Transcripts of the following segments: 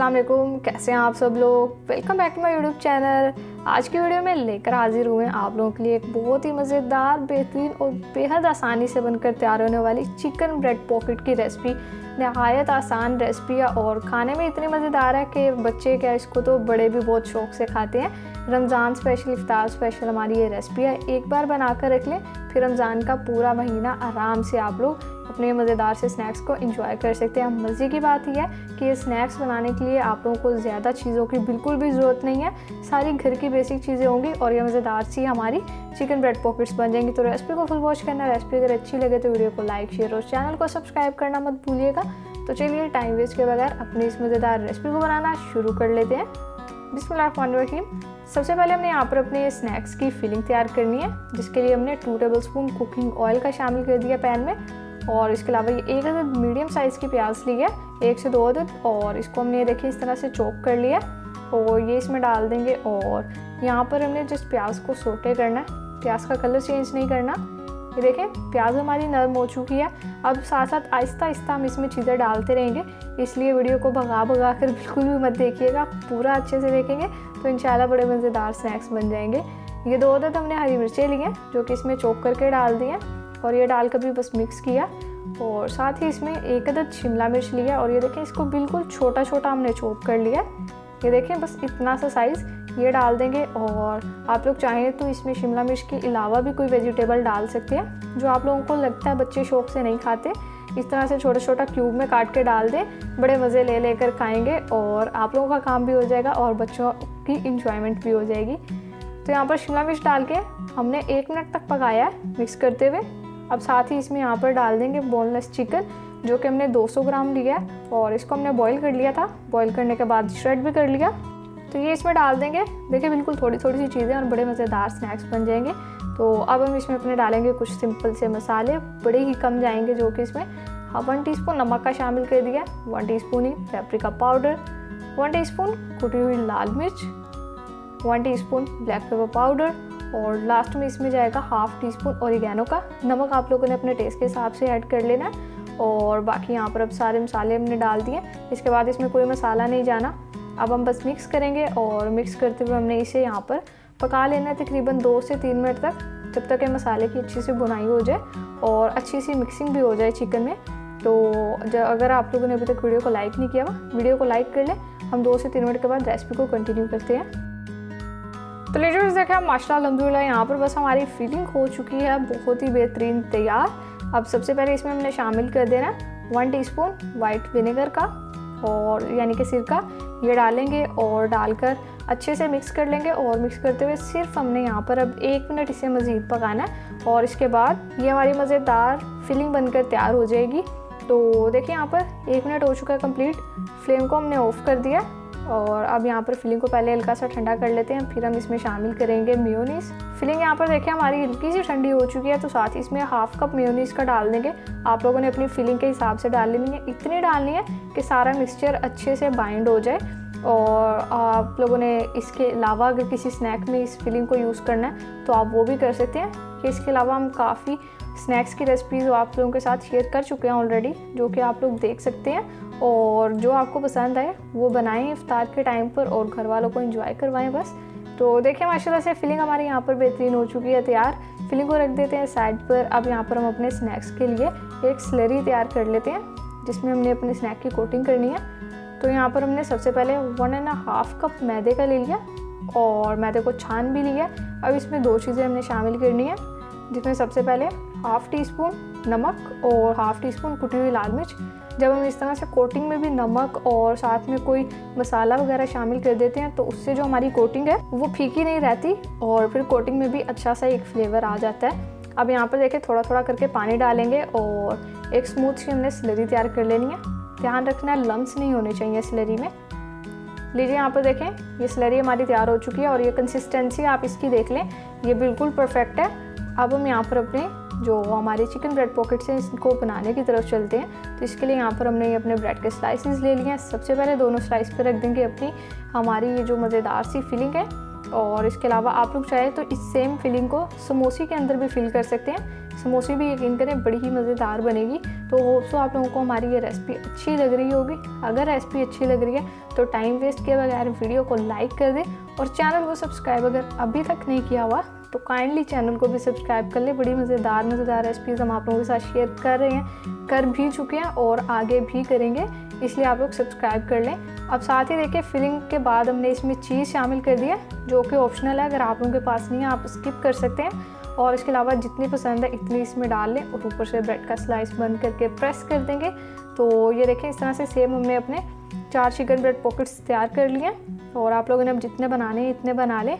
अस्सलाम वालेकुम, कैसे हैं आप सब लोग। Welcome back to my YouTube channel. आज की वीडियो में लेकर हाजिर हुए हैं आप लोगों के लिए एक बहुत ही मज़ेदार, बेहतरीन और बेहद आसानी से बनकर तैयार होने वाली चिकन ब्रेड पॉकेट की रेसिपी। नहायत आसान रेसिपी है और खाने में इतनी मज़ेदार है कि बच्चे क्या, इसको तो बड़े भी बहुत शौक़ से खाते हैं। रमज़ान स्पेशल, इफ्तार स्पेशल हमारी ये रेसिपी है। एक बार बना कर रख लें, फिर रमज़ान का पूरा महीना आराम से आप लोग अपने मज़ेदार से स्नैक्स को एंजॉय कर सकते हैं। मज़े की बात यह है कि ये स्नैक्स बनाने के लिए आप लोगों को ज़्यादा चीज़ों की बिल्कुल भी ज़रूरत नहीं है। सारी घर की बेसिक चीज़ें होंगी और ये मज़ेदार सी हमारी चिकन ब्रेड पॉकेट्स बन जाएंगी। तो रेसिपी को फुल वॉच करना। रेसिपी अगर अच्छी लगे तो वीडियो को लाइक, शेयर और चैनल को सब्सक्राइब करना मत भूलिएगा। तो चलिए टाइम वेस्ट के बगैर अपनी इस मज़ेदार रेसिपी को बनाना शुरू कर लेते हैं। बिस्मिल्लाहिर्रहमानिर्रहीम। सबसे पहले हमने यहाँ पर अपने स्नैक्स की फिलिंग तैयार करनी है, जिसके लिए हमने 2 टेबलस्पून कुकिंग ऑयल का शामिल कर दिया पैन में। और इसके अलावा ये 1 अदद मीडियम साइज़ की प्याज ली है, 1 से 2 अदद, और इसको हमने देखिए इस तरह से चॉप कर लिया और ये इसमें डाल देंगे। और यहाँ पर हमने जस्ट प्याज को सोटे करना है, प्याज का कलर चेंज नहीं करना। ये देखें प्याज हमारी नरम हो चुकी है। अब साथ साथ आहिस्ता आहिस्ता हम इसमें चीज़ें डालते रहेंगे, इसलिए वीडियो को भगा भगा कर बिल्कुल भी मत देखिएगा, पूरा अच्छे से देखेंगे तो इंशाल्लाह बड़े मज़ेदार स्नैक्स बन जाएंगे। ये 2 अदद हमने हरी मिर्चें ली हैं, जो कि इसमें चॉप करके डाल दी हैं और ये डाल कर भी बस मिक्स किया। और साथ ही इसमें 1 अदद शिमला मिर्च लिया और ये देखें इसको बिल्कुल छोटा छोटा हमने चॉप कर लिया। ये देखें बस इतना सा साइज़ ये डाल देंगे। और आप लोग चाहें तो इसमें शिमला मिर्च के अलावा भी कोई वेजिटेबल डाल सकते हैं, जो आप लोगों को लगता है बच्चे शौक़ से नहीं खाते। इस तरह से छोटा छोटा क्यूब में काट के डाल दें, बड़े मज़े ले लेकर खाएंगे और आप लोगों का काम भी हो जाएगा और बच्चों की इंजॉयमेंट भी हो जाएगी। तो यहाँ पर शिमला मिर्च डाल के हमने 1 मिनट तक पकाया है मिक्स करते हुए। अब साथ ही इसमें यहाँ पर डाल देंगे बोनलेस चिकन, जो कि हमने 200 ग्राम लिया है और इसको हमने बॉईल कर लिया था। बॉईल करने के बाद श्रेड भी कर लिया, तो ये इसमें डाल देंगे। देखिए बिल्कुल थोड़ी थोड़ी सी चीज़ें और बड़े मज़ेदार स्नैक्स बन जाएंगे। तो अब हम इसमें अपने डालेंगे कुछ सिंपल से मसाले, बड़े ही कम जाएंगे, जो कि इसमें 1 टीस्पून नमक का शामिल कर दिया, 1 टीस्पून ही पेपरिका पाउडर, 1 टीस्पून कुटी हुई लाल मिर्च, 1 टीस्पून ब्लैक पेपर पाउडर और लास्ट में इसमें जाएगा 1/2 टीस्पून ओरिगैनो का। नमक आप लोगों ने अपने टेस्ट के हिसाब से ऐड कर लेना और बाकी यहाँ पर अब सारे मसाले हमने डाल दिए। इसके बाद इसमें कोई मसाला नहीं जाना। अब हम बस मिक्स करेंगे और मिक्स करते हुए हमने इसे यहाँ पर पका लेना है तकरीबन 2 से 3 मिनट तक, जब तक ये मसाले की अच्छी सी बुनाई हो जाए और अच्छी सी मिक्सिंग भी हो जाए चिकन में। तो अगर आप लोगों ने अभी तक वीडियो को लाइक नहीं किया हुआ, वीडियो को लाइक कर लें। हम 2 से 3 मिनट के बाद रेसिपी को कंटिन्यू करते हैं। तो लीजिए देखा माशाल्लाह अल्हम्दुलिल्लाह यहाँ पर बस हमारी फिलिंग हो चुकी है बहुत ही बेहतरीन तैयार। अब सबसे पहले इसमें हमने शामिल कर देना 1 टीस्पून वाइट विनेगर का, और यानी कि सिरका, ये डालेंगे और डालकर अच्छे से मिक्स कर लेंगे। और मिक्स करते हुए सिर्फ हमने यहाँ पर अब 1 मिनट इसे मज़ीद पकाना है और इसके बाद ये हमारी मज़ेदार फिलिंग बनकर तैयार हो जाएगी। तो देखिए यहाँ पर 1 मिनट हो चुका है कंप्लीट। फ्लेम को हमने ऑफ़ कर दिया और अब यहाँ पर फिलिंग को पहले हल्का सा ठंडा कर लेते हैं, फिर हम इसमें शामिल करेंगे मेयोनीज़। फिलिंग यहाँ पर देखिए हमारी हल्की सी ठंडी हो चुकी है, तो साथ ही इसमें 1/2 कप मेयोनीज़ का डाल देंगे। आप लोगों ने अपनी फिलिंग के हिसाब से डाल लेनी है, इतनी डालनी है कि सारा मिक्सचर अच्छे से बाइंड हो जाए। और आप लोगों ने इसके अलावा अगर किसी स्नैक में इस फिलिंग को यूज़ करना है तो आप वो भी कर सकते हैं। कि इसके अलावा हम काफ़ी स्नैक्स की रेसिपीज़ आप लोगों के साथ शेयर कर चुके हैं ऑलरेडी, जो कि आप लोग देख सकते हैं। और जो आपको पसंद आए वो बनाएं इफ्तार के टाइम पर और घर वालों को एंजॉय करवाएं बस। तो देखिए माशाल्लाह से फिलिंग हमारी यहाँ पर बेहतरीन हो चुकी है तैयार। फिलिंग को रख देते हैं साइड पर। अब यहाँ पर हम अपने स्नैक्स के लिए एक स्लरी तैयार कर लेते हैं, जिसमें हमने अपने स्नैक की कोटिंग करनी है। तो यहाँ पर हमने सबसे पहले 1.5 कप मैदे का ले लिया और मैदे को छान भी लिया। अब इसमें 2 चीज़ें हमने शामिल करनी है, जिसमें सबसे पहले 1/2 टीस्पून नमक और 1/2 टीस्पून कुटी हुई लाल मिर्च। जब हम इस तरह से कोटिंग में भी नमक और साथ में कोई मसाला वगैरह शामिल कर देते हैं तो उससे जो हमारी कोटिंग है वो फीकी नहीं रहती और फिर कोटिंग में भी अच्छा सा एक फ्लेवर आ जाता है। अब यहाँ पर देखिए थोड़ा थोड़ा करके पानी डालेंगे और एक स्मूथ सी हमने स्लरी तैयार कर लेनी है। ध्यान रखना है लम्स नहीं होने चाहिए स्लरी में। लीजिए यहाँ पर देखें ये स्लरी हमारी तैयार हो चुकी है और ये कंसिस्टेंसी आप इसकी देख लें, ये बिल्कुल परफेक्ट है। अब हम यहाँ पर अपने जो हमारे चिकन ब्रेड पॉकेट्स हैं इसको बनाने की तरफ चलते हैं। तो इसके लिए यहाँ पर हमने अपने ब्रेड के स्लाइसेस ले लिए हैं। सबसे पहले दोनों स्लाइस पे रख देंगे अपनी हमारी ये जो मज़ेदार सी फिलिंग है। और इसके अलावा आप लोग चाहे तो इस सेम फिलिंग को समोसे के अंदर भी फिल कर सकते हैं। समोसे भी यकीन करें बड़ी ही मज़ेदार बनेगी। तो होप सो आप लोगों को हमारी ये रेसिपी अच्छी लग रही होगी। अगर रेसिपी अच्छी लग रही है तो टाइम वेस्ट किए बगैर वीडियो को लाइक कर दें और चैनल को सब्सक्राइब अगर अभी तक नहीं किया हुआ तो काइंडली चैनल को भी सब्सक्राइब कर ले। बड़ी मज़ेदार रेसिपीज़ हम आप लोगों के साथ शेयर कर रहे हैं, कर भी चुके हैं और आगे भी करेंगे, इसलिए आप लोग सब्सक्राइब कर लें। अब साथ ही देखिए फिलिंग के बाद हमने इसमें चीज़ शामिल कर दिया जो कि ऑप्शनल है, अगर आप लोगों के पास नहीं है आप स्किप कर सकते हैं। और इसके अलावा जितनी पसंद है इतनी इसमें डाल लें और ऊपर से ब्रेड का स्लाइस बंद करके प्रेस कर देंगे। तो ये देखें इस तरह से सेम हमने अपने 4 चिकन ब्रेड पॉकेट्स तैयार कर लिए और आप लोगों ने अब जितने बनाने हैं इतने बना लें।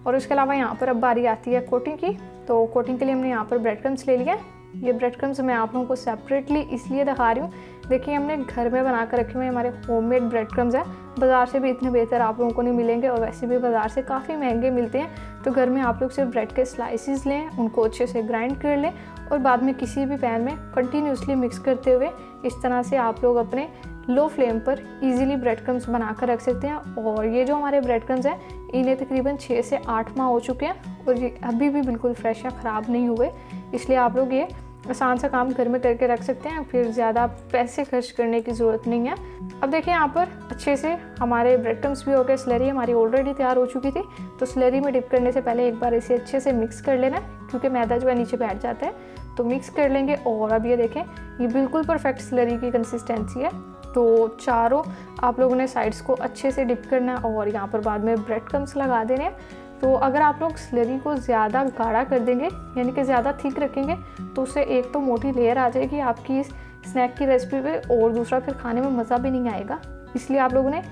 और उसके अलावा यहाँ पर अब बारी आती है कोटिंग की। तो कोटिंग के लिए हमने यहाँ पर ब्रेड क्रम्स ले लिया। ये ब्रेड क्रम्स मैं आप लोगों को सेपरेटली इसलिए दिखा रही हूँ, देखिए हमने घर में बना कर रखे हुए हमारे होममेड ब्रेड क्रम्स हैं। बाज़ार से भी इतने बेहतर आप लोगों को नहीं मिलेंगे और वैसे भी बाज़ार से काफ़ी महंगे मिलते हैं। तो घर में आप लोग सिर्फ ब्रेड के स्लाइसिस लें, उनको अच्छे से ग्राइंड कर लें और बाद में किसी भी पैन में कंटिन्यूसली मिक्स करते हुए इस तरह से आप लोग अपने लो फ्लेम पर इजीली ब्रेड क्रम्स बना कर रख सकते हैं। और ये जो हमारे ब्रेड क्रम्स हैं इन्हें तकरीबन 6 से 8 माह हो चुके हैं और ये अभी भी बिल्कुल फ्रेश या ख़राब नहीं हुए, इसलिए आप लोग ये आसान सा काम घर में करके रख सकते हैं, फिर ज़्यादा पैसे खर्च करने की ज़रूरत नहीं है। अब देखिए यहाँ पर अच्छे से हमारे ब्रेड क्रम्स भी हो गए, स्लरी हमारी ऑलरेडी तैयार हो चुकी थी। तो स्लरी में डिप करने से पहले एक बार इसे अच्छे से मिक्स कर लेना क्योंकि मैदा जो है नीचे बैठ जाता है, तो मिक्स कर लेंगे। और अब ये देखें ये बिल्कुल परफेक्ट स्लरी की कंसिस्टेंसी है। तो चारों आप लोगों ने साइड्स को अच्छे से डिप करना है और यहाँ पर बाद में ब्रेड क्रम्स लगा देने हैं। तो अगर आप लोग स्लरी को ज़्यादा गाढ़ा कर देंगे यानी कि ज़्यादा थिक रखेंगे तो उससे एक तो मोटी लेयर आ जाएगी आपकी इस स्नैक की रेसिपी पे और दूसरा फिर खाने में मज़ा भी नहीं आएगा, इसलिए आप लोगों ने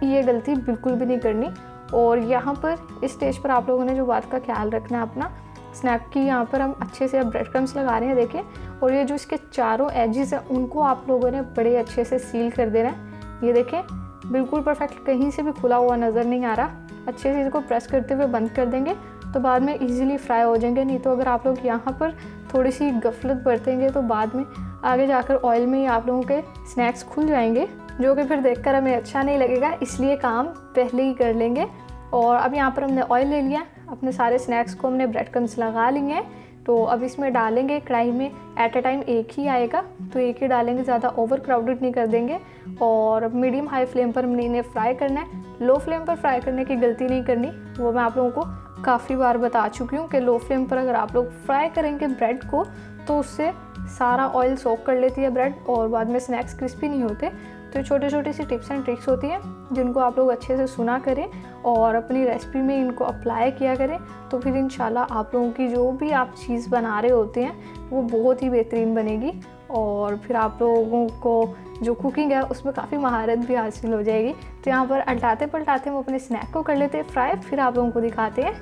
ये गलती बिल्कुल भी नहीं करनी। और यहाँ पर इस स्टेज पर आप लोगों ने जो बात का ख्याल रखना है अपना, स्नैक की यहाँ पर हम अच्छे से अब ब्रेड क्रम्स लगा रहे हैं देखिए, और ये जो इसके चारों एजेस हैं उनको आप लोगों ने बड़े अच्छे से सील कर देना है। ये देखें बिल्कुल परफेक्ट, कहीं से भी खुला हुआ नज़र नहीं आ रहा। अच्छे से इसको प्रेस करते हुए बंद कर देंगे तो बाद में इजीली फ्राई हो जाएंगे। नहीं तो अगर आप लोग यहाँ पर थोड़ी सी गफलत बरतेंगे तो बाद में आगे जाकर ऑयल में ही आप लोगों के स्नैक्स खुल जाएंगे, जो कि फिर देखकर हमें अच्छा नहीं लगेगा, इसलिए काम पहले ही कर लेंगे। और अब यहाँ पर हमने ऑयल ले लिया, अपने सारे स्नैक्स को हमने ब्रेड क्रम्स लगा लिए हैं। तो अब इसमें डालेंगे, कढ़ाई में एट अ टाइम एक ही आएगा तो एक ही डालेंगे, ज़्यादा ओवर क्राउडेड नहीं कर देंगे। और मीडियम हाई फ्लेम पर हमने इन्हें फ्राई करना है। लो फ्लेम पर फ्राई करने की गलती नहीं करनी, वो मैं आप लोगों को काफ़ी बार बता चुकी हूँ कि लो फ्लेम पर अगर आप लोग फ्राई करेंगे ब्रेड को तो उससे सारा ऑयल सोक कर लेती है ब्रेड और बाद में स्नैक्स क्रिस्पी नहीं होते। तो छोटे छोटी सी टिप्स एंड ट्रिक्स होती हैं जिनको आप लोग अच्छे से सुना करें और अपनी रेसिपी में इनको अप्लाई किया करें, तो फिर इंशाल्लाह आप लोगों की जो भी आप चीज़ बना रहे होते हैं वो बहुत ही बेहतरीन बनेगी और फिर आप लोगों को जो कुकिंग है उसमें काफ़ी महारत भी हासिल हो जाएगी। तो यहाँ पर अल्टाते पलटाते हम अपने स्नैक को कर लेते हैं फ्राई, फिर आप लोगों को दिखाते हैं।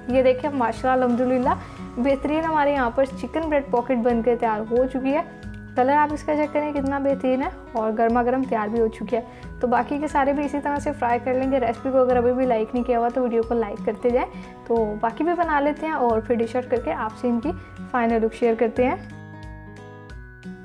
ये देखिए माशाल्लाह अल्हम्दुलिल्लाह बेहतरीन हमारे यहाँ पर चिकन ब्रेड पॉकेट बनकर तैयार हो चुकी है। कलर आप इसका चेक करें कितना बेहतरीन है और गर्मा गर्म तैयार भी हो चुकी है। तो बाकी के सारे भी इसी तरह से फ्राई कर लेंगे। रेसिपी को अगर अभी भी लाइक नहीं किया हुआ तो वीडियो को लाइक करते जाएं। तो बाकी भी बना लेते हैं और फिर डिश आउट करके आपसे इनकी फाइनल लुक शेयर करते हैं।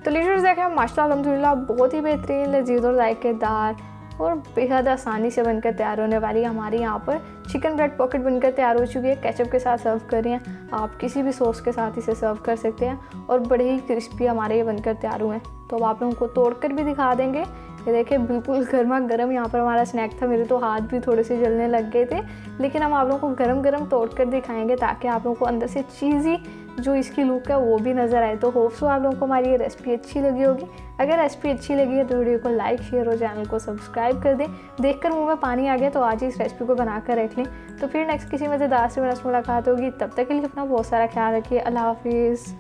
तो लीजिए देखें माशाल्लाह अल्हम्दुलिल्लाह बहुत ही बेहतरीन, लजीज और जायकेदार और बेहद आसानी से बनकर तैयार होने वाली हमारी यहाँ पर चिकन ब्रेड पॉकेट बनकर तैयार हो चुकी है। केचप के साथ सर्व कर रही हैं, आप किसी भी सॉस के साथ इसे सर्व कर सकते हैं और बड़े ही क्रिस्पी हमारे ये बनकर तैयार हुए हैं। तो अब आप लोगों को तोड़कर भी दिखा देंगे। ये देखिए बिल्कुल गर्मा गर्म यहाँ पर हमारा स्नैक था, मेरे तो हाथ भी थोड़े से जलने लग गए थे, लेकिन हम आप लोगों को गरम गरम तोड़कर दिखाएंगे ताकि आप लोगों को अंदर से चीज़ी जो इसकी लुक है वो भी नज़र आए। तो होप सो आप लोगों को हमारी ये रेसिपी अच्छी लगी होगी। अगर रेसिपी अच्छी लगी है तो वीडियो को लाइक शेयर और चैनल को सब्सक्राइब कर दें। देखकर मुंह में पानी आ गया तो आज ही इस रेसिपी को बनाकर रख लें। तो फिर नेक्स्ट किसी मज़ेदार से मुलाकात होगी, तब तक के लिए अपना बहुत सारा ख्याल रखिए। अल्लाह हाफिज़।